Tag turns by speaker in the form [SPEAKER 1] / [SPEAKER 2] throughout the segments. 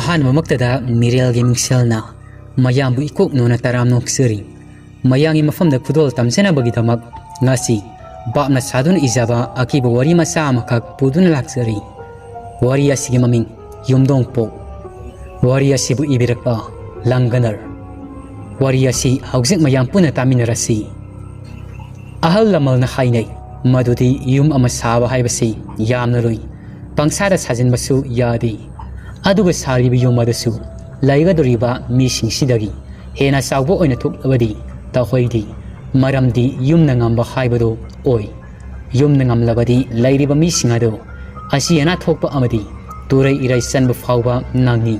[SPEAKER 1] ꯑꯍꯥꯟꯕꯃꯛꯇꯗ ꯃꯤꯔꯦꯜꯒꯤ ꯃꯤꯡꯁꯦꯜꯅ ꯃꯌꯥꯝꯕꯨ ꯏꯀꯣꯛꯅꯣꯅ ꯇꯔꯥꯝ ꯅꯣꯛꯆꯔꯤ ꯃꯌꯥꯡꯒꯤ ꯃꯐꯝꯗ ꯈꯨꯗꯣꯜ ꯇꯝꯖꯅꯕꯒꯤꯗꯃꯛ ꯉꯁꯤ ꯕꯥꯞꯅ ꯁꯥꯗꯨꯅ ꯏꯖꯕ ꯑꯀꯤꯕ ꯋꯥꯔꯤ ꯃꯆꯥ ꯑꯃꯈꯛ ꯄꯨꯗꯨꯅ ꯂꯥꯛꯆꯔꯤ ꯋꯥꯔꯤ ꯑꯁꯤꯒꯤ ꯃꯃꯤꯡ ꯌꯨꯝꯗꯣꯡꯄꯣꯛ ꯋꯥꯔꯤ ꯑꯁꯤꯕꯨ ꯏꯕꯤꯔꯛꯄ ꯂꯪꯒꯅꯔ ꯋꯥꯔꯤ ꯑꯁꯤ ꯍꯧꯖꯤꯛ ꯃꯌꯥꯝ ꯄꯨꯟꯅ ꯇꯥꯃꯤꯟꯅꯔꯁꯤ ꯑꯍꯜ ꯂꯃꯟꯅ ꯍꯥꯏꯅꯩ ꯃꯗꯨꯗꯤ ꯌꯨꯝ ꯑꯃ ꯁꯥꯕ ꯍꯥꯏꯕꯁꯤ ꯌꯥꯝꯅ ꯂꯨꯏ ꯄꯪꯁꯥꯗ ꯁꯥꯖꯤꯟꯕꯁꯨ ꯌꯥꯗꯦ ꯑꯗꯨꯒ ꯁꯥꯔꯤꯕ ꯌꯨꯝ ꯑꯗꯨꯁꯨ ꯂꯩꯒꯗꯧꯔꯤꯕ ꯃꯤꯁꯤꯡꯁꯤꯗꯒꯤ ꯍꯦꯟꯅ ꯆꯥꯎꯕ ꯑꯣꯏꯅ ꯊꯣꯛꯂꯕꯗꯤ ꯇꯧꯍꯩꯗꯦ ꯃꯔꯝꯗꯤ ꯌꯨꯝꯅ ꯉꯝꯕ ꯍꯥꯏꯕꯗꯨ ꯑꯣꯏ ꯌꯨꯝꯅ ꯉꯝꯂꯕꯗꯤ ꯂꯩꯔꯤꯕ ꯃꯤꯁꯤꯡ ꯑꯗꯨ ꯑꯁꯤ ꯑꯅꯥ ꯊꯣꯛꯄ ꯑꯃꯗꯤ ꯇꯨꯔꯩ ꯏꯔꯩ ꯆꯟꯕ ꯐꯥꯎꯕ ꯅꯪꯉꯤ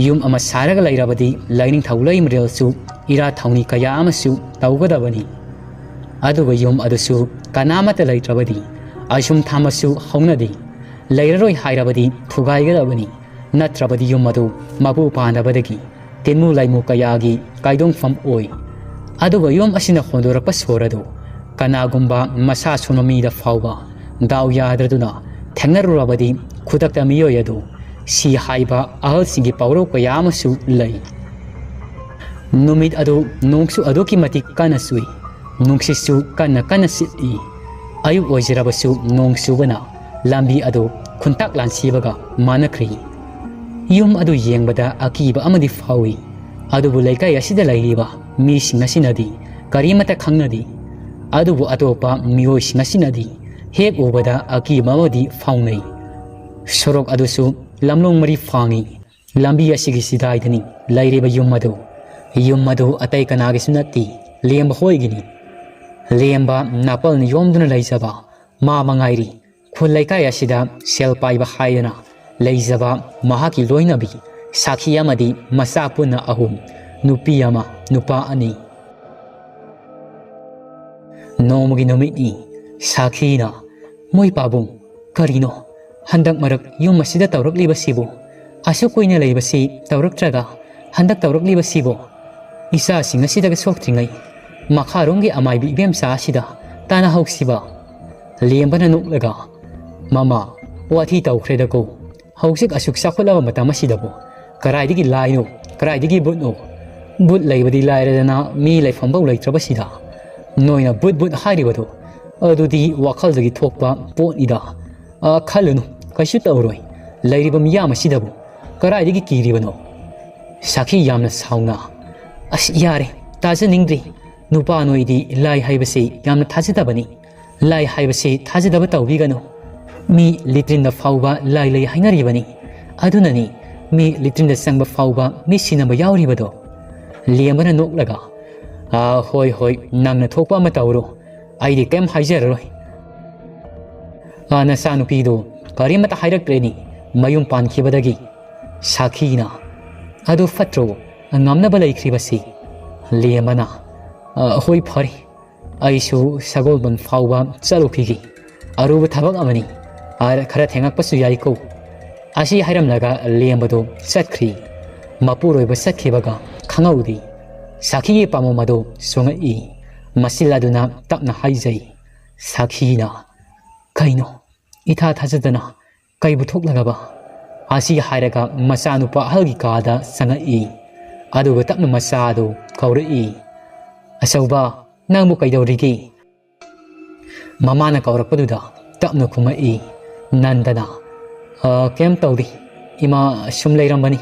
[SPEAKER 1] ꯌꯨꯝ ꯑꯃ ꯁꯥꯔꯒ ꯂꯩꯔꯕꯗꯤ ꯂꯩꯅꯤꯡꯊꯧ ꯂꯩꯃꯔꯦꯜꯁꯨ ꯏꯔꯥ ꯊꯧꯅꯤ ꯀꯌꯥ ꯑꯃꯁꯨ ꯇꯧꯒꯗꯕꯅꯤ ꯑꯗꯨꯒ ꯌꯨꯝ ꯑꯗꯨꯁꯨ ꯀꯅꯥꯃꯠꯇ ꯂꯩꯇ꯭ꯔꯕꯗꯤ ꯑꯁꯨꯝ ꯊꯝꯃꯁꯨ ꯍꯧꯅꯗꯦ ꯂꯩꯔꯔꯣꯏ ꯍꯥꯏꯔꯕꯗꯤ ꯊꯨꯒꯥꯏꯒꯗꯕꯅꯤ ꯅꯠꯇ꯭ꯔꯕꯗꯤ ꯌꯨꯝ ꯑꯗꯨ ꯃꯄꯨ ꯄꯥꯟꯗꯕꯗꯒꯤ ꯇꯤꯟꯃꯨ ꯂꯩꯃꯨ ꯀꯌꯥꯒꯤ ꯀꯥꯏꯗꯣꯡꯐꯝ ꯑꯣꯏ ꯑꯗꯨꯒ ꯌꯨꯝ ꯑꯁꯤꯅ ꯍꯣꯟꯗꯣꯔꯛꯄ ꯁꯣꯔ ꯑꯗꯨ ꯀꯅꯥꯒꯨꯝꯕ ꯃꯁꯥ ꯁꯣꯟꯕ ꯃꯤꯗ ꯐꯥꯎꯕ ꯗꯥꯎ ꯌꯥꯗ꯭ꯔꯗꯨꯅ ꯊꯦꯡꯅꯔꯨꯔꯕꯗꯤ ꯈꯨꯗꯛꯇ ꯃꯤꯑꯣꯏ ꯑꯗꯨ ꯁꯤ ꯍꯥꯏꯕ ꯑꯍꯜꯁꯤꯡꯒꯤ ꯄꯥꯎꯔꯧ ꯀꯌꯥ ꯑꯃꯁꯨ ꯂꯩ ꯅꯨꯃꯤꯠ ꯑꯗꯨ ꯅꯣꯡꯁꯨ ꯑꯗꯨꯛꯀꯤ ꯃꯇꯤꯛ ꯀꯟꯅ ꯆꯨꯏ ꯅꯨꯡꯁꯤꯠꯁꯨ ꯀꯟꯅ ꯀꯟꯅ ꯁꯤꯠꯂꯤ ꯑꯌꯨꯛ ꯑꯣꯏꯖꯔꯕꯁꯨ ꯅꯣꯡ ꯆꯨꯕꯅ ꯂꯝꯕꯤ ꯑꯗꯨ ꯈꯨꯟꯇꯥꯛ ꯂꯥꯟꯁꯤꯕꯒ ꯃꯥꯟꯅꯈ꯭ꯔꯦ ꯌꯨꯝ ꯑꯗꯨ ꯌꯦꯡꯕꯗ ꯑꯀꯤꯕ ꯑꯃꯗꯤ ꯐꯥꯎꯏ ꯑꯗꯨꯕꯨ ꯂꯩꯀꯥꯏ ꯑꯁꯤꯗ ꯂꯩꯔꯤꯕ ꯃꯤꯁꯤꯡ ꯑꯁꯤꯅꯗꯤ ꯀꯔꯤꯃꯠꯇ ꯈꯪꯅꯗꯦ ꯑꯗꯨꯕꯨ ꯑꯇꯣꯞꯄ ꯃꯤꯑꯣꯏꯁꯤꯡ ꯑꯁꯤꯅꯗꯤ ꯍꯦꯛ ꯎꯕꯗ ꯑꯀꯤꯕ ꯑꯃꯗꯤ ꯐꯥꯎꯅꯩ ꯁꯣꯔꯣꯛ ꯑꯗꯨꯁꯨ ꯂꯝꯂꯣꯡ ꯃꯔꯤ ꯐꯥꯡꯏ ꯂꯝꯕꯤ ꯑꯁꯤꯒꯤ ꯆꯤꯗꯥꯏꯗꯅꯤ ꯂꯩꯔꯤꯕ ꯌꯨꯝ ꯑꯗꯨ ꯑꯇꯩ ꯀꯅꯥꯒꯤꯁꯨ ꯅꯠꯇꯦ ꯂꯦꯝꯕ ꯍꯣꯏꯒꯤꯅꯤ ꯂꯦꯝꯕ ꯅꯥꯄꯜꯅ ꯌꯣꯝꯗꯨꯅ ꯂꯩꯖꯕ ꯃꯥ ꯃꯉꯥꯏꯔꯤ ꯈꯨꯜ ꯂꯩꯀꯥꯏ ꯑꯁꯤꯗ ꯁꯦꯜ ꯄꯥꯏꯕ ꯍꯥꯏꯗꯅ ꯂꯩꯖꯕ ꯃꯍꯥꯛꯀꯤ ꯂꯣꯏꯅꯕꯤ ꯁꯥꯈꯤ ꯑꯃꯗꯤ ꯃꯆꯥ ꯄꯨꯟꯅ 3 ꯅꯨꯄꯤ 1 ꯅꯨꯄꯥ 2 ꯅꯣꯡꯃꯒꯤ ꯅꯨꯃꯤꯠꯅꯤ ꯁꯥꯈꯤꯅ ꯃꯣꯏ ꯄꯥꯕꯨꯡ ꯀꯔꯤꯅꯣ ꯍꯟꯗꯛ ꯃꯔꯛ ꯌꯨꯝ ꯑꯁꯤꯗ ꯇꯧꯔꯛꯂꯤꯕꯁꯤꯕꯨ ꯑꯁꯨꯛ ꯀꯨꯏꯅ ꯂꯩꯕꯁꯤ ꯇꯧꯔꯛꯇ꯭ꯔꯒ ꯍꯟꯗꯛ ꯇꯧꯔꯛꯂꯤꯕꯁꯤꯕꯨ ꯏꯆꯥꯁꯤꯡ ꯑꯁꯤꯗꯒ ꯁꯣꯛꯇ꯭ꯔꯤꯉꯩ ꯃꯈꯥꯔꯣꯝꯒꯤ ꯑꯃꯥꯏꯕꯤ ꯏꯕꯦꯝꯆꯥ ꯑꯁꯤꯗ ꯇꯥꯟꯅꯍꯧꯁꯤꯕ ꯂꯦꯝꯕꯅ ꯅꯣꯛꯂꯒ ꯃꯃꯥ ꯋꯥꯊꯤ ꯇꯧꯈ꯭ꯔꯦꯗꯀꯣ ꯍꯧꯖꯤꯛ ꯑꯁꯨꯛ ꯆꯥꯎꯈꯠꯂꯕ ꯃꯇꯝ ꯑꯁꯤꯗꯕꯨ ꯀꯔꯥꯏꯗꯒꯤ ꯂꯥꯏꯅꯣ ꯀꯔꯥꯏꯗꯒꯤ ꯕꯨꯠꯅꯣ ꯕꯨꯠ ꯂꯩꯕꯗꯤ ꯂꯥꯏꯔꯗꯅ ꯃꯤ ꯂꯩꯐꯝꯐꯥꯎ ꯂꯩꯇ꯭ꯔꯕꯁꯤꯗ ꯅꯣꯏꯅ ꯕꯨꯠ ꯍꯥꯏꯔꯤꯕꯗꯣ ꯑꯗꯨꯗꯤ ꯋꯥꯈꯜꯗꯒꯤ ꯊꯣꯛꯄ ꯄꯣꯠꯅꯤꯗ ꯈꯜꯂꯨꯅꯨ ꯀꯩꯁꯨ ꯇꯧꯔꯣꯏ ꯂꯩꯔꯤꯕ ꯃꯤꯌꯥꯝ ꯑꯁꯤꯗꯕꯨ ꯀꯔꯥꯏꯗꯒꯤ ꯀꯤꯔꯤꯕꯅꯣ ꯁꯥꯈꯤ ꯌꯥꯝꯅ ꯁꯥꯎꯅ ꯑꯁ ꯌꯥꯔꯦ ꯇꯥꯖꯅꯤꯡꯗ꯭ꯔꯤ ꯅꯨꯄꯥ ꯅꯣꯏꯗꯤ ꯂꯥꯏ ꯍꯥꯏꯕꯁꯤ ꯌꯥꯝꯅ ꯊꯥꯖꯗꯕꯅꯤ ꯂꯥꯏ ꯍꯥꯏꯕꯁꯤ ꯊꯥꯖꯗꯕ ꯇꯧꯕꯤꯒꯅꯨ ꯃꯤ ꯂꯤꯇ꯭ꯔꯤꯟꯗ ꯐꯥꯎꯕ ꯂꯥꯏ ꯂꯩ ꯍꯥꯏꯅꯔꯤꯕꯅꯤ ꯑꯗꯨꯅꯅꯤ ꯃꯤ ꯂꯤꯇ꯭ꯔꯤꯟꯗ ꯆꯪꯕ ꯐꯥꯎꯕ ꯃꯤ ꯁꯤꯅꯕ ꯌꯥꯎꯔꯤꯕꯗꯣ ꯂꯦꯝꯕꯅ ꯅꯣꯛꯂꯒ ꯍꯣꯏ ꯅꯪꯅ ꯊꯣꯛꯄ ꯑꯃ ꯇꯧꯔꯣ ꯑꯩꯗꯤ ꯀꯩꯝ ꯍꯥꯏꯖꯔꯔꯣꯏ ꯅꯆꯥꯅꯨꯄꯤꯗꯨ ꯀꯔꯤꯃꯠꯇ ꯍꯥꯏꯔꯛꯇ꯭ꯔꯦꯅꯤ ꯃꯌꯨꯝ ꯄꯥꯟꯈꯤꯕꯗꯒꯤ ꯁꯥꯈꯤꯅ ꯑꯗꯨ ꯐꯠꯇ꯭ꯔꯣ ꯉꯝꯅꯕ ꯂꯩꯈ꯭ꯔꯤꯕꯁꯤ ꯂꯦꯝꯕꯅ ꯍꯣꯏ ꯐꯔꯦ ꯑꯩꯁꯨ ꯁꯒꯣꯜꯕꯟ ꯐꯥꯎꯕ ꯆꯠꯂꯨꯈꯤꯒꯦ ꯑꯔꯨꯕ ꯊꯕꯛ ꯑꯃꯅꯤ ꯈꯔ ꯊꯦꯡꯉꯛꯄꯁꯨ ꯌꯥꯏꯀꯣ ꯑꯁꯤ ꯍꯥꯏꯔꯝꯂꯒ ꯂꯦꯝꯕꯗꯨ ꯆꯠꯈ꯭ꯔꯤ ꯃꯄꯨꯔꯣꯏꯕ ꯆꯠꯈꯤꯕꯒ ꯈꯪꯍꯧꯗꯦ ꯁꯥꯈꯤꯒꯤ ꯄꯥꯃꯣꯝ ꯑꯗꯨ ꯆꯣꯡꯉꯛꯏ ꯃꯁꯤꯜ ꯑꯗꯨꯅ ꯇꯞꯅ ꯍꯥꯏꯖꯩ ꯁꯥꯈꯤꯅ ꯀꯩꯅꯣ ꯏꯊꯥ ꯊꯥꯖꯗꯅ ꯀꯩꯕꯨ ꯊꯣꯛꯂꯒꯕ ꯑꯁꯤ ꯍꯥꯏꯔꯒ ꯃꯆꯥꯅꯨꯄꯥ ꯑꯍꯜꯒꯤ ꯀꯥꯗ ꯆꯪꯉꯛꯏ ꯑꯗꯨꯒ ꯇꯞꯅ ꯃꯆꯥ ꯑꯗꯨ ꯀꯧꯔꯛꯏ ꯑꯆꯧꯕ ꯅꯪꯕꯨ ꯀꯩꯗꯧꯔꯤꯒꯦ ꯃꯃꯥꯅ ꯀꯧꯔꯛꯄꯗꯨꯗ ꯇꯞꯅ ꯈꯨꯝꯃꯛꯏ ꯅꯟꯗꯅ ꯀꯩꯝ ꯇꯧꯗꯦ ꯏꯃꯥ ꯁꯨꯝ ꯂꯩꯔꯝꯕꯅꯤ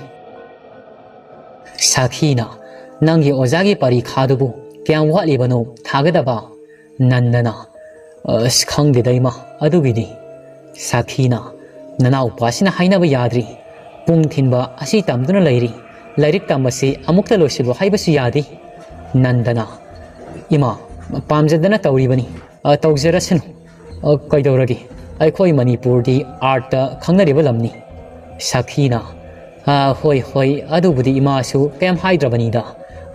[SPEAKER 1] ꯁꯥꯈꯤꯅ ꯅꯪꯒꯤ ꯑꯣꯖꯥꯒꯤ ꯄꯔꯤꯈꯥꯗꯨꯕꯨ ꯀꯌꯥꯝ ꯋꯥꯠꯂꯤꯕꯅꯣ ꯊꯥꯒꯗꯕ ꯅꯟꯗꯅ ꯈꯪꯗꯦꯗ ꯏꯃꯥ ꯑꯗꯨꯒꯤꯗꯤ ꯁꯥꯈꯤꯅ ꯅꯅꯥꯎꯄꯥꯁꯤꯅ ꯍꯥꯏꯅꯕ ꯌꯥꯗ꯭ꯔꯤ ꯄꯨꯡ ꯊꯤꯟꯕ ꯑꯁꯤ ꯇꯝꯗꯨꯅ ꯂꯩꯔꯤ ꯂꯥꯏꯔꯤꯛ ꯇꯝꯕꯁꯤ ꯑꯃꯨꯛꯇ ꯂꯣꯏꯁꯤꯜꯂꯣ ꯍꯥꯏꯕꯁꯨ ꯌꯥꯗꯦ ꯅꯟꯗꯅ ꯏꯃꯥ ꯄꯥꯝꯖꯗꯅ ꯇꯧꯔꯤꯕꯅꯤ ꯇꯧꯖꯔꯁꯅꯨ ꯀꯩꯗꯧꯔꯒꯦ ꯑꯩꯈꯣꯏ ꯃꯅꯤꯄꯨꯔꯗꯤ ꯑꯥꯔꯠꯇ ꯈꯪꯅꯔꯤꯕ ꯂꯝꯅꯤ ꯁꯥꯈꯤꯅ ꯍꯣꯏ ꯑꯗꯨꯕꯨꯗꯤ ꯏꯃꯥꯁꯨ ꯀꯌꯥꯝ ꯍꯥꯏꯗ꯭ꯔꯕꯅꯤꯗ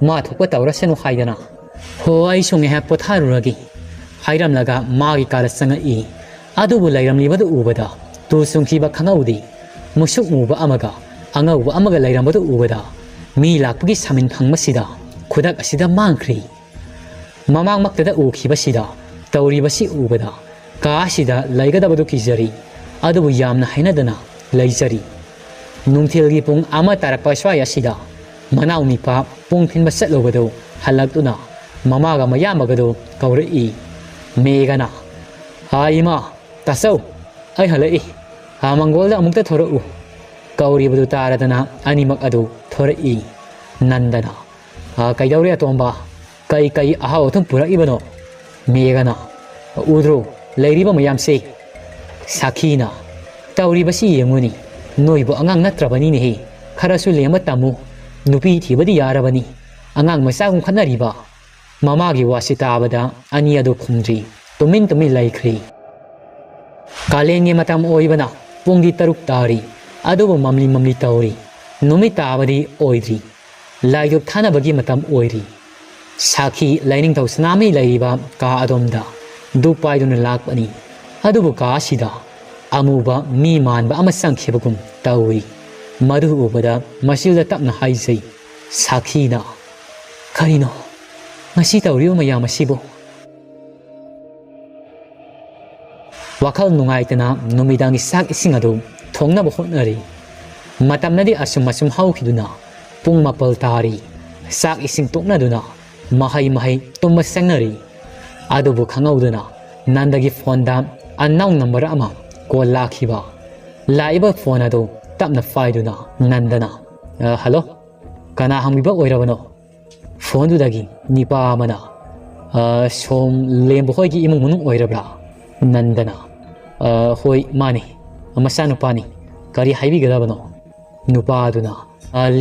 [SPEAKER 1] ꯃꯥ ꯊꯣꯛꯄ ꯇꯧꯔꯁꯅꯨ ꯍꯥꯏꯗꯅ ꯍꯣ ꯑꯩꯁꯨ ꯉꯥꯏꯍꯥꯛ ꯄꯣꯊꯥꯔꯨꯔꯒꯦ ꯍꯥꯏꯔꯝꯂꯒ ꯃꯥꯒꯤ ꯀꯥꯗ ꯆꯪꯉꯛꯏ ꯑꯗꯨꯕꯨ ꯂꯩꯔꯝꯂꯤꯕꯗꯨ ꯎꯕꯗ ꯇꯨ ꯆꯨꯡꯈꯤꯕ ꯈꯪꯍꯧꯗꯦ ꯃꯨꯁꯨꯛ ꯃꯨꯕ ꯑꯃꯒ ꯑꯉꯧꯕ ꯑꯃꯒ ꯂꯩꯔꯝꯕꯗꯨ ꯎꯕꯗ ꯃꯤ ꯂꯥꯛꯄꯒꯤ ꯁꯥꯃꯤꯟ ꯐꯪꯕꯁꯤꯗ ꯈꯨꯗꯛ ꯑꯁꯤꯗ ꯃꯥꯡꯈ꯭ꯔꯤ ꯃꯃꯥꯡꯃꯛꯇꯗ ꯎꯈꯤꯕꯁꯤꯗ ꯇꯧꯔꯤꯕꯁꯤ ꯎꯕꯗ ꯀꯥ ꯑꯁꯤꯗ ꯂꯩꯒꯗꯕꯗꯨ ꯀꯤꯖꯔꯤ ꯑꯗꯨꯕꯨ ꯌꯥꯝꯅ ꯍꯩꯅꯗꯅ ꯂꯩꯖꯔꯤ नुंथिलगी पुंग आमा तारकपा स्वाय असिदा मनाव निपा पुंग थिनबा चटलोबदो हलक्तुना ममागा मयामगदो कौरई मेगना हाइमा तसौ ऐ हलई हा मंगोलदा अमुक्ता थोरउ कौरीबदु तारदना अनिमक अदु थोरई नंदना कैदौरे अतोंबा कई कई अहाव थुम पुरइबनो मेगना उद्रो लैरिबा मयामसे साखीना तौरीबसी येंगुनी नोइबो अंगांग नत्रबनी नेहि खरसु लेम तमु नुपी थिबदी यारबनी अंगांग मसागुम खनरिबा ममागी वासि ताबदा अनि अदु खुंद्री तुमिन तुमिन लैख्री कालेंगे मतम ओइबना पुंगी तरुक तारी अदुबो ममली ममली तौरी नुमित ताबदी ओइद्री लाइदुक थानबगी मतम ओइरी साखी लाइनिंग थौ सनामी लैरिबा का अदोमदा दुक पाइदुन लाकपनी अदुबो का सिदा अमुबा मी मानबा अमा संखेबगुम तौरी मधु उबदा मसिलदा तपना हाइजै साखीना करिनो ngasi tawriu mayam asibo wakal nungaitana numidang sak ising adu thongna bo hotnari matamnadi asum masum haukhiduna pung mapal tari sak ising tokna duna mahai mahai tumma sangnari adu bo khangauduna nandagi phone da unknown number ama call lakhiba laiba phone adu tapna faiduna nandana hello kana hamiba oirabano phone du dagi nipa mana som lembo hoi gi imung munung oirabra nandana hoi mani amasa nupani kari haibi gadabano nupa aduna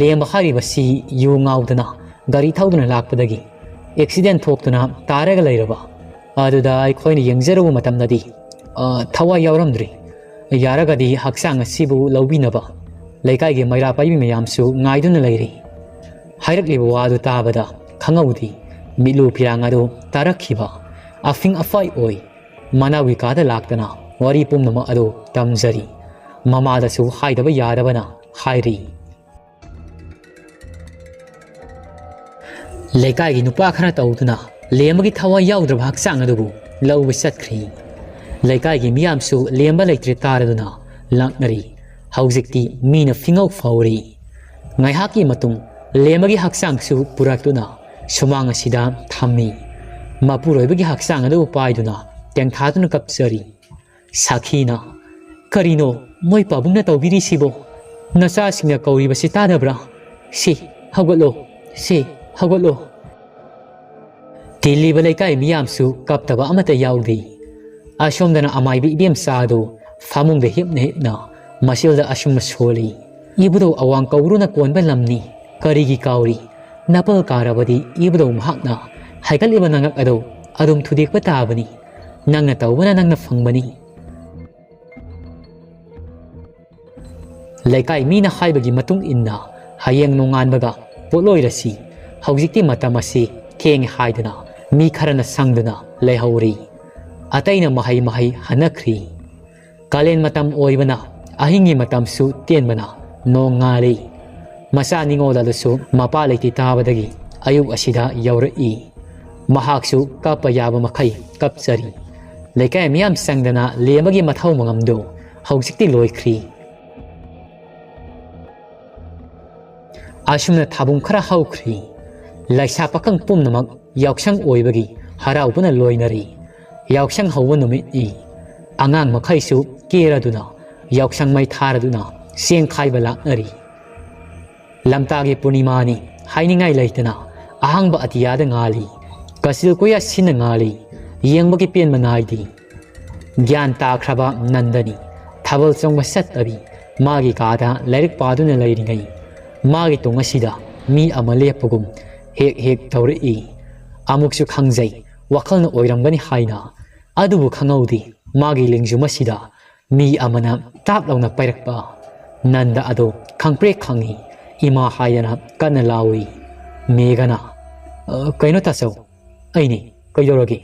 [SPEAKER 1] lemba hari basi yu ngaudana gari thauduna lakpadagi accident thoktuna taraga leiraba aduda ai khoini yengzeru matamnadi thawa yauramdri yaragadi haksang asibu lobinaba leikai ge maira paibi mayamsu ngaiduna leiri hairakliba wadu tabada khangawdi milu pirangado tarakhiba afing afai oi manawi kada laktana wari pumnama ado tamjari mamada su haidaba yadabana hairi leikai gi nupa khara tawduna lemagi thawa yaudra haksang adubu lawbi satkhri leikai gi miyam su lemba leitre taraduna laknari haujikti mina fingau fauri ngai haki matung lemagi haksang su puratuna sumang asida thammi mapuroibagi haksang adu paiduna tengthaduna kapsari sakhina karino moi pabungna tawbiri sibo nasa singna kauri basi tadabra si hagolo tili balai kai miyam su kaptaba amata yaudi ashomdana amai bi ibem sadu famung de hipne na masilda ashum soli ibudo awang kauruna konba lamni karigi kauri napal karabadi ibudo mahakna haikal iba nangak ado adum thudik patabani nangna tawbana nangna fangbani laikai mina haibagi matung inna hayeng nongan baga poloi rasi haujikti matamasi keng haidana mi kharana sangdana lehauri ataina mahai mahai hanakri kalen matam oibana ahingi matam su tenbana nongari masa ningoda su mapa leiti tabadagi ayuk asida yauri mahaksu kapa yaba makai kapsari leikai miyam sangdana lemagi mathau mangamdo haujikti loikri ashumna thabung khara haukri laisa pakang pumnamak yauksang oibagi haraubuna loinari yauksang hawa numit I angang makai su keraduna yauksang mai tharaduna seng khaiba laknari lamtagi punimani hainingai leitana ahangba atiyada ngali kasil koya sina ngali yengbagi pen manaidi gyan takraba nandani thabal chongba sat abi magi kada lairik paduna leiringai magi tungasida mi amale pugum hek hek tawri amuksu khangjai wakhalna oiramgani haina adubu khangaudi magi lingjuma sida mi amana tap launa pairakpa nanda ado khangpre khangi ima hayana kana lawi megana kaino tasaw aini kaydorogi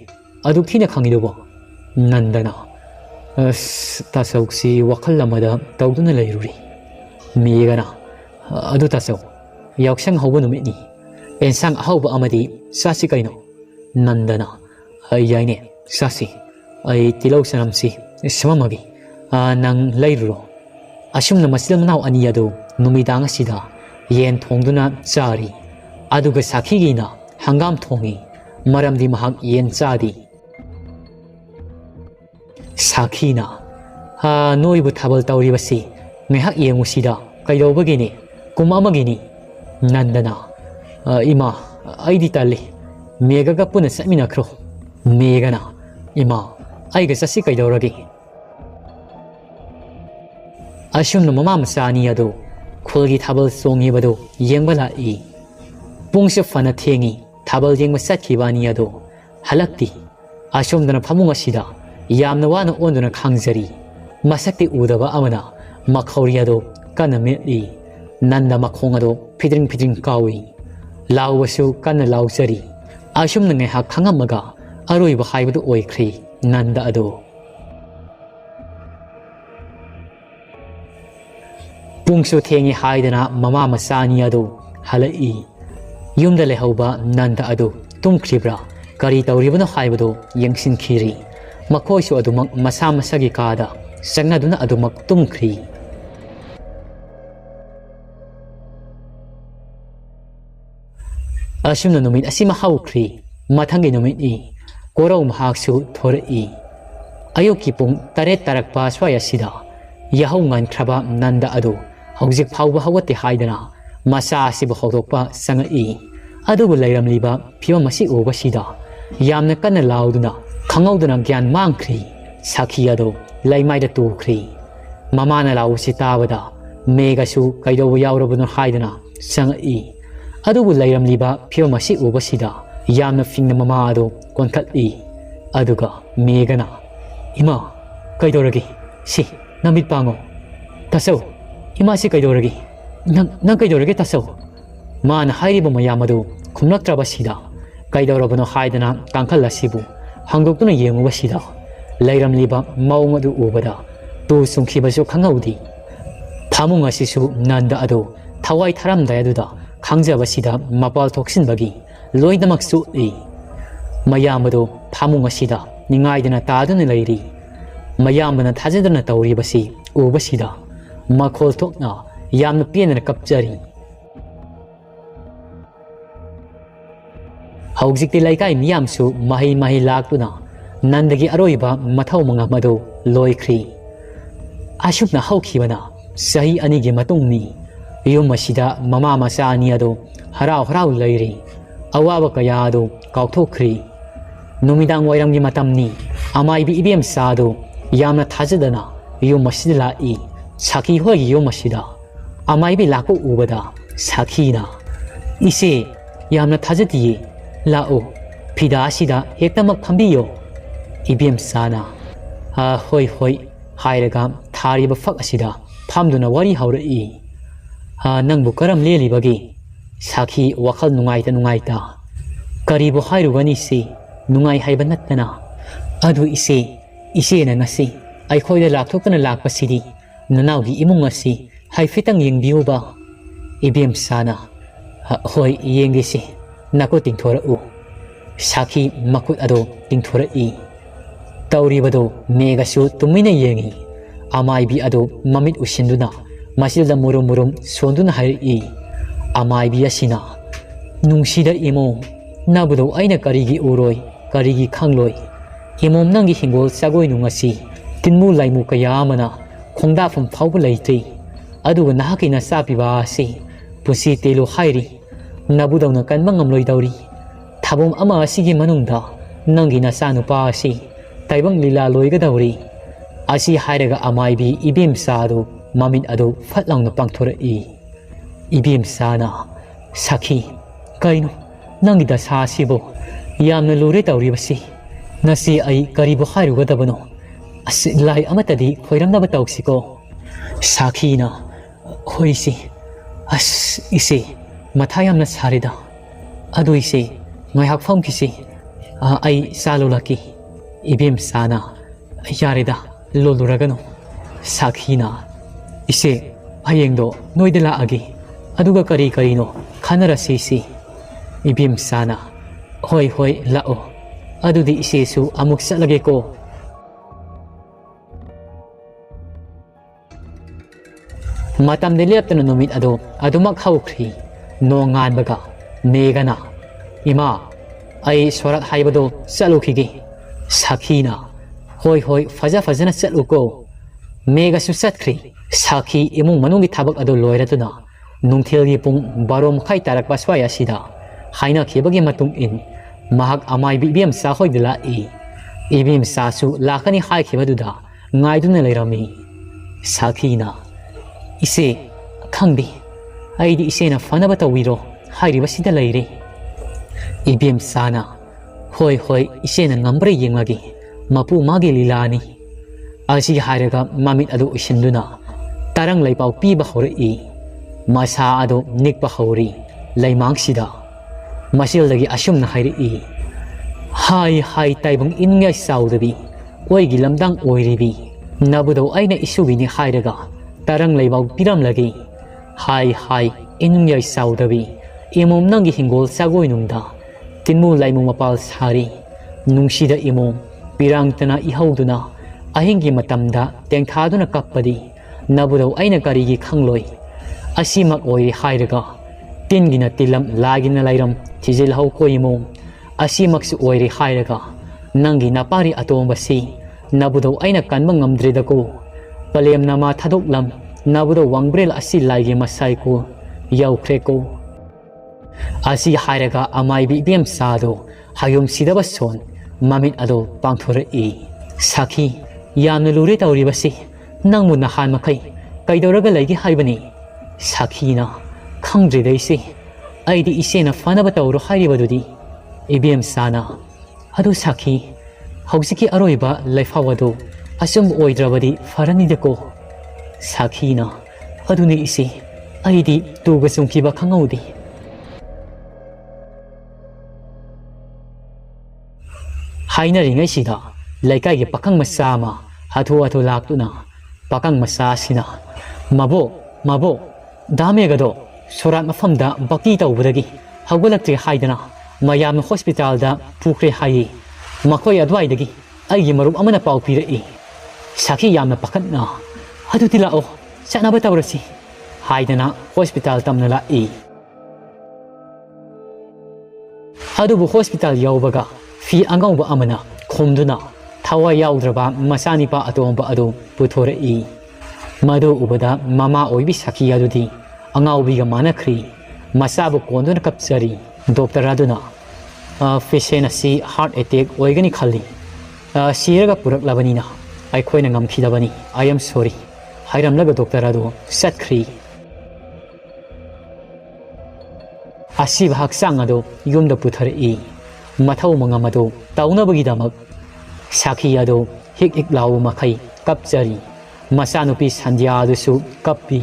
[SPEAKER 1] adu thina khangidobo nandana tasawsi wakhal lamada tawduna leiruri megana adu tasaw yauksang hawba numini ensang hawba amadi sasi kaino nandana ayaine sasi ay tilaw sanamsi samamagi nang lairuro asumna masil manaw ani ado ꯅꯨꯃꯤꯗꯥꯡ ꯑꯁꯤꯗ ꯌꯦꯟ ꯊꯣꯡꯗꯨꯅ ꯆꯥꯔꯤ ꯑꯗꯨꯒ ꯁꯥꯈꯤꯒꯤꯅ ꯍꯪꯒꯥꯝ ꯊꯣꯡꯏ ꯃꯔꯝꯗꯤ ꯃꯍꯥꯛ ꯌꯦꯟ ꯆꯥꯗꯦ ꯁꯥꯈꯤꯅ ꯅꯣꯏꯕꯨ ꯊꯥꯕꯜ ꯇꯧꯔꯤꯕꯁꯤ ꯉꯥꯏꯍꯥꯛ ꯌꯦꯡꯉꯨꯁꯤꯗ ꯀꯩꯗꯧꯕꯒꯤꯅꯤ ꯀꯨꯝ ꯑꯃꯒꯤꯅꯤ ꯅꯟꯗꯅ ꯏꯃꯥ ꯑꯩꯗꯤ ꯇꯜꯂꯤ ꯃꯦꯘꯒ ꯄꯨꯟꯅ ꯆꯠꯃꯤꯟꯅꯈ꯭ꯔꯣ ꯃꯦꯘꯅ ꯏꯃꯥ ꯑꯩꯒ ꯆꯠꯁꯤ ꯀꯩꯗꯧꯔꯒꯦ ꯑꯁꯨꯝꯅ ꯃꯃꯥ ꯃꯆꯥ ꯑꯅꯤ ꯑꯗꯨ ꯈꯨꯜꯒꯤ ꯊꯥꯕꯜ ꯆꯣꯡꯉꯤꯕꯗꯨ ꯌꯦꯡꯕ ꯂꯥꯛꯏ ꯄꯨꯡꯁꯨ ꯐꯅ ꯊꯦꯡꯉꯤ ꯊꯥꯕꯜ ꯌꯦꯡꯕ ꯆꯠꯈꯤꯕ ꯑꯅꯤ ꯑꯗꯨ ꯍꯜꯂꯛꯇꯦ ꯑꯁꯣꯝꯗꯅ ꯐꯃꯨꯡ ꯑꯁꯤꯗ ꯌꯥꯝꯅ ꯋꯥꯅ ꯑꯣꯟꯗꯨꯅ ꯈꯥꯡꯖꯔꯤ ꯃꯁꯛꯇꯤ ꯎꯗꯕ ꯑꯃꯅ ꯃꯈꯧꯔꯤ ꯑꯗꯨ ꯀꯟꯅ ꯃꯦꯠꯂꯤ ꯅꯟꯗ ꯃꯈꯣꯡ ꯑꯗꯨ ꯐꯤꯗ꯭ꯔꯤꯡ ꯐꯤꯗ꯭ꯔꯤꯡ ꯀꯥꯎꯏ ꯂꯥꯎꯕꯁꯨ ꯀꯟꯅ ꯂꯥꯎꯖꯔꯤ ꯑꯁꯨꯝꯅ ꯉꯥꯏꯍꯥꯛ ꯈꯪꯉꯝꯃꯒ ꯑꯔꯣꯏꯕ ꯍꯥꯏꯕꯗꯨ ꯑꯣꯏꯈ꯭ꯔꯦ ꯅꯟꯗ ꯑꯗꯨ ꯄꯨꯡꯁꯨ ꯊꯦꯡꯉꯤ ꯍꯥꯏꯗꯅ ꯃꯃꯥ ꯃꯆꯥ ꯑꯅꯤ ꯑꯗꯨ ꯍꯜꯂꯛꯏ ꯌꯨꯝꯗ ꯂꯩꯍꯧꯕ ꯅꯟꯗ ꯑꯗꯨ ꯇꯨꯝꯈ꯭ꯔꯤꯕ꯭ꯔꯥ ꯀꯔꯤ ꯇꯧꯔꯤꯕꯅꯣ ꯍꯥꯏꯕꯗꯨ ꯌꯦꯡꯁꯤꯟꯈꯤꯔꯤ ꯃꯈꯣꯏꯁꯨ ꯑꯗꯨꯃꯛ ꯃꯁꯥ ꯃꯁꯥꯒꯤ ꯀꯥꯗ ꯆꯪꯅꯗꯨꯅ ꯑꯗꯨꯃꯛ ꯇꯨꯝꯈ꯭ꯔꯤ ꯑꯁꯨꯝꯅ ꯅꯨꯃꯤꯠ ꯑꯁꯤꯃ ꯍꯧꯈ꯭ꯔꯤ ꯃꯊꯪꯒꯤ ꯅꯨꯃꯤꯠꯅꯤ ꯀꯣꯔꯧ ꯃꯍꯥꯛꯁꯨ ꯊꯣꯔꯛꯏ ꯑꯌꯨꯛꯀꯤ ꯄꯨꯡ 8 ꯇꯥꯔꯛꯄ ꯁ꯭ꯋꯥꯏ ꯑꯁꯤꯗ ꯌꯥꯍꯧ ꯉꯟꯈ꯭ꯔꯕ ꯅꯟꯗ ꯑꯗꯨ ꯍꯧꯖꯤꯛ ꯐꯥꯎꯕ ꯍꯧꯒꯠꯇꯦ ꯍꯥꯏꯗꯅ ꯃꯆꯥ ꯑꯁꯤꯕꯨ ꯍꯧꯗꯣꯛꯄ ꯆꯪꯉꯛꯏ ꯑꯗꯨꯕꯨ ꯂꯩꯔꯝꯂꯤꯕ ꯐꯤꯕꯝ ꯑꯁꯤ ꯎꯕꯁꯤꯗ ꯌꯥꯝꯅ ꯀꯟꯅ ꯂꯥꯎꯗꯨꯅ ꯈꯪꯍꯧꯗꯅ ꯒ꯭ꯌꯥꯟ ꯃꯥꯡꯈ꯭ꯔꯤ ꯁꯥꯈꯤ ꯑꯗꯨ ꯂꯩꯃꯥꯏꯗ ꯇꯨꯈ꯭ꯔꯤ ꯃꯃꯥꯅ ꯂꯥꯎꯕꯁꯤ ꯇꯥꯕꯗ ꯃꯦꯘꯁꯨ ꯀꯩꯗꯧꯕ ꯌꯥꯎꯔꯕꯅꯣ ꯍꯥꯏꯗꯅ ꯆꯪꯉꯛꯏ ꯑꯗꯨꯕꯨ ꯂꯩꯔꯝꯂꯤꯕ ꯐꯤꯕꯝ ꯑꯁꯤ ꯎꯕꯁꯤꯗ ꯌꯥꯝꯅ ꯐꯤꯡꯅ ꯃꯃꯥ ꯑꯗꯨ ꯀꯣꯟꯈꯠꯂꯤ ꯑꯗꯨꯒ ꯃꯦꯘꯅ ꯏꯃꯥ ꯀꯩꯗꯧꯔꯒꯦ ꯁꯤ ꯅꯃꯤꯠ ꯄꯥꯡꯉꯣ ꯇꯥꯆꯧ ꯏꯃꯥꯁꯤ ꯀꯩꯗꯧꯔꯒꯦ ꯅꯪ ꯀꯩꯗꯧꯔꯒꯦ ꯇꯥꯆꯧ ꯃꯥꯅ ꯍꯥꯏꯔꯤꯕ ꯃꯌꯥꯝ ꯑꯗꯨ ꯈꯨꯝꯂꯛꯇ꯭ꯔꯕꯁꯤꯗ ꯀꯩꯗꯧꯔꯕꯅꯣ ꯍꯥꯏꯗꯅ ꯀꯥꯡꯈꯜ ꯑꯁꯤꯕꯨ ꯍꯥꯡꯗꯣꯛꯇꯨꯅ ꯌꯦꯡꯉꯨꯕꯁꯤꯗ ꯂꯩꯔꯝꯂꯤꯕ ꯃꯑꯣꯡ ꯑꯗꯨ ꯎꯕꯗ ꯇꯨ ꯆꯨꯡꯈꯤꯕꯁꯨ ꯈꯪꯍꯧꯗꯦ ꯐꯃꯨꯡ ꯑꯁꯤꯁꯨ ꯅꯟꯗ ꯑꯗꯨ ꯊꯋꯥꯏ ꯊꯥꯔꯝꯗꯥꯏ ꯑꯗꯨꯗ ꯈꯪꯖꯕꯁꯤꯗ ꯃꯄꯥꯜ ꯊꯣꯛꯁꯤꯟꯕꯒꯤ ꯂꯣꯏꯅꯃꯛ ꯆꯣꯠꯂꯤ ꯃꯌꯥꯝꯕꯗꯨ ꯐꯃꯨꯡ ꯑꯁꯤꯗ ꯅꯤꯡꯉꯥꯏꯗꯅ ꯇꯥꯗꯨꯅ ꯂꯩꯔꯤ ꯃꯌꯥꯝꯕꯅ ꯊꯥꯖꯗꯅ ꯇꯧꯔꯤꯕꯁꯤ ꯎꯕꯁꯤꯗ ꯃꯈꯣꯜ ꯊꯣꯛꯅ ꯌꯥꯝꯅ ꯄꯦꯟꯗꯅ ꯀꯞꯆꯔꯤ ꯍꯧꯖꯤꯛꯇꯤ ꯂꯩꯀꯥꯏ ꯃꯤꯌꯥꯝꯁꯨ ꯃꯍꯩ ꯂꯥꯛꯇꯨꯅ ꯅꯟꯗꯒꯤ ꯑꯔꯣꯏꯕ ꯃꯊꯧ ꯃꯉꯝ ꯑꯗꯨ ꯂꯣꯏꯈ꯭ꯔꯤ ꯑꯁꯨꯝꯅ ꯍꯧꯈꯤꯕꯅ ꯆꯍꯤ 2ꯒꯤ ꯃꯇꯨꯡꯅꯤ ꯌꯨꯝ ꯑꯁꯤꯗ ꯃꯃꯥ ꯃꯆꯥ ꯑꯅꯤ ꯑꯗꯨ ꯍꯔꯥꯎ ꯍꯔꯥꯎ ꯂꯩꯔꯤ ꯑꯋꯥꯕ ꯀꯌꯥ ꯑꯗꯨ ꯀꯥꯎꯊꯣꯛꯈ꯭ꯔꯤ ꯅꯨꯃꯤꯗꯥꯡ ꯋꯥꯏꯔꯝꯒꯤ ꯃꯇꯝꯅꯤ ꯑꯃꯥꯏꯕꯤ ꯏꯕꯦꯝꯆꯥ ꯑꯗꯨ ꯌꯥꯝꯅ ꯊꯥꯖꯗꯅ ꯌꯨꯝ ꯑꯁꯤꯗ ꯂꯥꯛꯏ ꯁꯥꯈꯤ ꯍꯣꯏꯒꯤ ꯌꯨꯝ ꯑꯁꯤꯗ ꯑꯃꯥꯏꯕꯤ ꯂꯥꯛꯄ ꯎꯕꯗ ꯁꯥꯈꯤꯅ ꯏꯆꯦ ꯌꯥꯝꯅ ꯊꯥꯖꯗꯤꯌꯦ ꯂꯥꯛꯑꯣ ꯐꯤꯗꯥ ꯑꯁꯤꯗ ꯍꯦꯛꯇꯃꯛ ꯐꯝꯕꯤꯌꯣ ꯏꯕꯦꯝꯆꯥꯅ ꯍꯣꯏ ꯍꯣꯏ ꯍꯥꯏꯔꯒ ꯊꯥꯔꯤꯕ ꯐꯛ ꯑꯁꯤꯗ ꯐꯝꯗꯨꯅ ꯋꯥꯔꯤ ꯍꯧꯔꯛꯏ ꯅꯪꯕꯨ ꯀꯔꯝ ꯂꯦꯜꯂꯤꯕꯒꯦ ꯁꯥꯈꯤ ꯋꯥꯈꯜ ꯅꯨꯡꯉꯥꯏꯇ ꯀꯔꯤꯕꯨ ꯍꯥꯏꯔꯨꯒꯅꯤ ꯏꯆꯦ ꯅꯨꯡꯉꯥꯏ ꯍꯥꯏꯕ ꯅꯠꯇꯅ ꯑꯗꯨ ꯏꯆꯦꯅ ꯉꯁꯤ ꯑꯩꯈꯣꯏꯗ ꯂꯥꯛꯊꯣꯛꯇꯨꯅ ꯂꯥꯛꯄꯁꯤꯗꯤ ꯅꯅꯥꯎꯒꯤ ꯏꯃꯨꯡ ꯑꯁꯤ ꯍꯥꯏꯐꯦꯠꯇꯪ ꯌꯦꯡꯕꯤꯌꯨꯕ ꯏꯕꯦꯝꯆꯥꯅ ꯍꯣꯏ ꯌꯦꯡꯒꯦꯁꯤ ꯅꯈꯨꯠ ꯇꯤꯡꯊꯣꯔꯛꯎ ꯁꯥꯈꯤ ꯃꯈꯨꯠ ꯑꯗꯨ ꯇꯤꯡꯊꯣꯔꯛꯏ ꯇꯧꯔꯤꯕꯗꯨ ꯃꯦꯘꯁꯨ ꯇꯨꯃꯤꯟꯅ ꯌꯦꯡꯉꯤ ꯑꯃꯥꯏꯕꯤ ꯑꯗꯨ ꯃꯃꯤꯠ ꯎꯏꯁꯤꯟꯗꯨꯅ ꯃꯁꯤꯗ ꯃꯨꯔꯨꯝ ꯁꯣꯟꯗꯨꯅ ꯍꯥꯏꯔꯛꯏ ꯑꯃꯥꯏꯕꯤ ꯑꯁꯤꯅ ꯅꯨꯡꯁꯤꯗ ꯏꯃꯣꯝ ꯅꯕꯨꯗꯣ ꯑꯩꯅ ꯀꯔꯤꯒꯤ ꯎꯔꯣꯏ ꯀꯔꯤꯒꯤ ꯈꯪꯂꯣꯏ ꯏꯃꯣꯝ ꯅꯪꯒꯤ ꯍꯤꯡꯒꯣꯜ ꯆꯥꯒꯣꯏ ꯉꯁꯤ ꯇꯤꯟꯃꯨ ꯂꯥꯏꯃꯨ ꯀꯌꯥ ꯑꯃꯅ ꯈꯣꯡꯗꯥꯐꯝ ꯐꯥꯎꯕ ꯂꯩꯇ꯭ꯔꯤ ꯑꯗꯨꯒ ꯅꯍꯥꯛꯀꯤ ꯅꯆꯥꯄꯤꯕ ꯑꯁꯤ ꯄꯨꯟꯁꯤ ꯇꯦꯜꯂꯨ ꯍꯥꯏꯔꯤ ꯅꯕꯨꯗꯧꯅ ꯀꯟꯕ ꯉꯝꯂꯣꯏꯗꯧꯔꯤ ꯊꯥꯕꯝ ꯑꯃ ꯑꯁꯤꯒꯤ ꯃꯅꯨꯡꯗ ꯅꯪꯒꯤ ꯅꯆꯥꯅꯨꯄꯥ ꯑꯁꯤ ꯇꯥꯏꯕꯪ ꯂꯤꯂꯥ ꯂꯣꯏꯒꯗꯧꯔꯤ ꯑꯁꯤ ꯍꯥꯏꯔꯒ ꯑꯃꯥꯏꯕꯤ ꯏꯕꯦꯝꯆꯥ ꯑꯗꯨ ꯃꯃꯤꯠ ꯑꯗꯨ ꯐꯠ ꯂꯥꯎꯅ ꯄꯥꯡꯊꯣꯔꯛꯏ ꯏꯕꯦꯝꯆꯥꯅ ꯁꯥꯈꯤ ꯀꯩꯅꯣ ꯅꯪꯒꯤ ꯗꯁꯥ ꯑꯁꯤꯕꯨ ꯌꯥꯝꯅ ꯂꯨꯔꯦ ꯇꯧꯔꯤꯕꯁꯤ ꯉꯁꯤ ꯑꯩ ꯀꯔꯤꯕꯨ ꯍꯥꯏꯔꯨꯒꯗꯕꯅꯣ ꯑꯁ ꯂꯥꯏ ꯑꯃꯠꯇꯗꯤ ꯈꯣꯏꯔꯝꯅꯕ ꯇꯧꯁꯤꯀꯣ ꯁꯥꯈꯤꯅ ꯍꯣꯏ ꯏꯆꯦ ꯑꯁ ꯏꯆꯦ ꯃꯊꯥ ꯌꯥꯝꯅ ꯁꯥꯔꯦꯗ ꯑꯗꯨ ꯏꯆꯦ ꯉꯥꯏꯍꯥꯛ ꯐꯝꯈꯤꯁꯤ ꯑꯩ ꯆꯥ ꯂꯣꯜꯂꯛꯀꯦ ꯏꯕꯦꯝꯆꯥꯅ ꯌꯥꯔꯦꯗ ꯂꯣꯜꯂꯨꯔꯒꯅꯨ ꯁꯥꯈꯤꯅ ꯏꯆꯦ ꯍꯌꯦꯡꯗꯣ ꯅꯣꯏꯗ ꯂꯥꯛꯑꯒꯦ ꯑꯗꯨꯒ ꯀꯔꯤꯅꯣ ꯈꯟꯅꯔꯁꯤ ꯏꯆꯦ ꯏꯕꯦꯝꯆꯥꯅ ꯍꯣꯏ ꯂꯥꯛꯑꯣ ꯑꯗꯨꯗꯤ ꯏꯆꯦꯁꯨ ꯑꯃꯨꯛ matam de leptana numit ado adumak haukhri nongan baga megana ima ai sorat haibado chalukhige sakhina hoi hoi fajana chaluko mega su satkhri sakhi imung manungi thabak ado loiratuna nungthilgi pung barom khai tarak paswai asida haina khebagi matung in mahak amai bibm sa hoi dila ibim sa su lakani hai khebaduda ngaiduna leirami sakhina ise khangdi aidi ise na fanaba tawiro hairiba sida leire ibim sana hoi hoi ise na ngambre yengmagi mapu magi lilani asi hairaga mamit adu isinduna tarang leipau piba hori masa adu nikpa hori leimang sida masil asum na hairi hai taibang inga saudabi oigi lamdang oiribi nabudo aina isubini hairaga tarang leibau piram lagi hai inga saudabi imom nangi hingol sagoi nungda tinmu laimu mapal sari nungsida imom pirang tana ihauduna ahingi matamda tengthaduna kappadi nabudo aina karigi khangloi asimak oiri hairaga tingina tilam lagina lairam tijil hau koimom asimak su oiri hairaga nangi napari atombasi nabudo aina kanma ngamdredako palem nama thadoklam nabudo wangbrel asi laigi masai ko yaukreko asi hairaga amai bibem sado hayum sidaba son mamit ado pangthore sakhi yamna lure tawribasi nangmu nahan makai kaidoraga laigi haibani sakhina khangdredaisi aidi isena fanaba tawro hairibadudi ibm sana adu sakhi hausiki aroiba laifawado asum oidrabadi faranideko sakhina aduni isi aidi tuga sumkiba khangaudi haina ringai sida laikai ge pakang masama hathu laktuna pakang masa sina mabo dame gado sorat mafamda baki tawbudagi hawgalakti haidana mayam hospital da pukre hayi makoi adwaidagi aigi marup amana pau pirai sakhi yamna pakatna adu tilao sanaba tawrasi haidana hospital tamna la adubu hospital yawbaga fi angawba amana khomduna thawa yawdraba masani pa atomba adu puthore madu ubada mama oibi sakhi adudi angawbi ga manakhri masabu konduna kapsari doctor aduna patient asi heart attack oigani khali siraga purak labanina ai khoina ngamkhidabani I am sorry hairam laga doctor adu satkhri asi bhak sang adu yumda puthari mathau mangamadu taunabagi damak sakhi adu hik law makai kapchari masanupi sandhya adusu kappi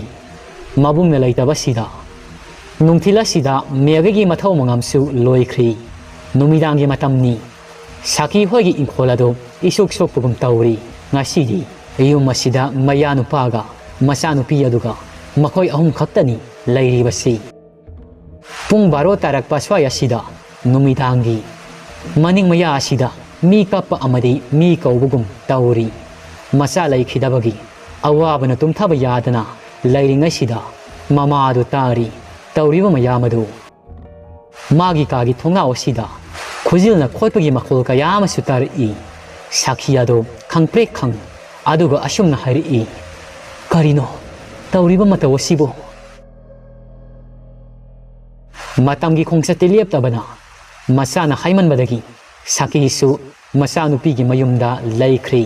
[SPEAKER 1] mabungna laitaba sida nungthila sida megagi mathau mangamsu loikhri numidangi matamni sakhi hoigi inkholado isuk sok pugum tawri ngasidi yum masida mayanu paga masanupi aduga makoi ahum khaktani lairibasi pung baro tarak paswaya sida numidangi maning maya asida mi kappa amadi mi kaubugum tawri masa laikhidabagi awabana tumthaba yadana lairinga sida mama adu tari tawriba mayamadu magi kagi thonga osida khujilna khotpagi makhol kayama sutari sakhi adu khangpre khang aduga asumna hairi karino tawriba matawasibo matamgi khongsa teliap tabana masana haiman badagi sakhi su masanu pigi mayumda laikhri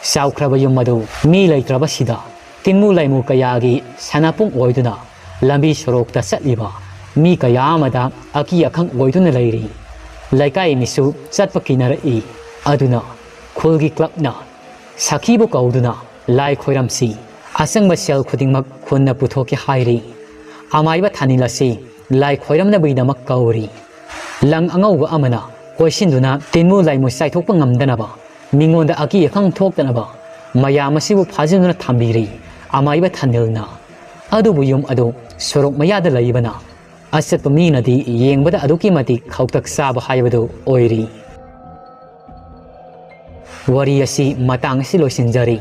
[SPEAKER 1] saukraba yumadu mi laitraba sida tinmu laimu kayagi sanapung oiduna lambi sorokta satliba mi kayamada aki akhang oiduna lairi laikai misu chatpa kinari aduna khulgi clubna sakhibu kauduna lai khoiramsi asangba sel khudingmak khonna puthoki hairi amaiba thanilasi lai khoiramna bidamak kauri lang angauba amana koisinduna tinmu laimu saithokpa ngamdanaba mingonda aki akhang thoktanaba mayamasibu phajinuna thambiri amaiba thanilna adubu yum adu sorok mayada laibana asatpa minadi yengbada aduki mati khautak saba haibadu oiri wari asi matang si loisinjari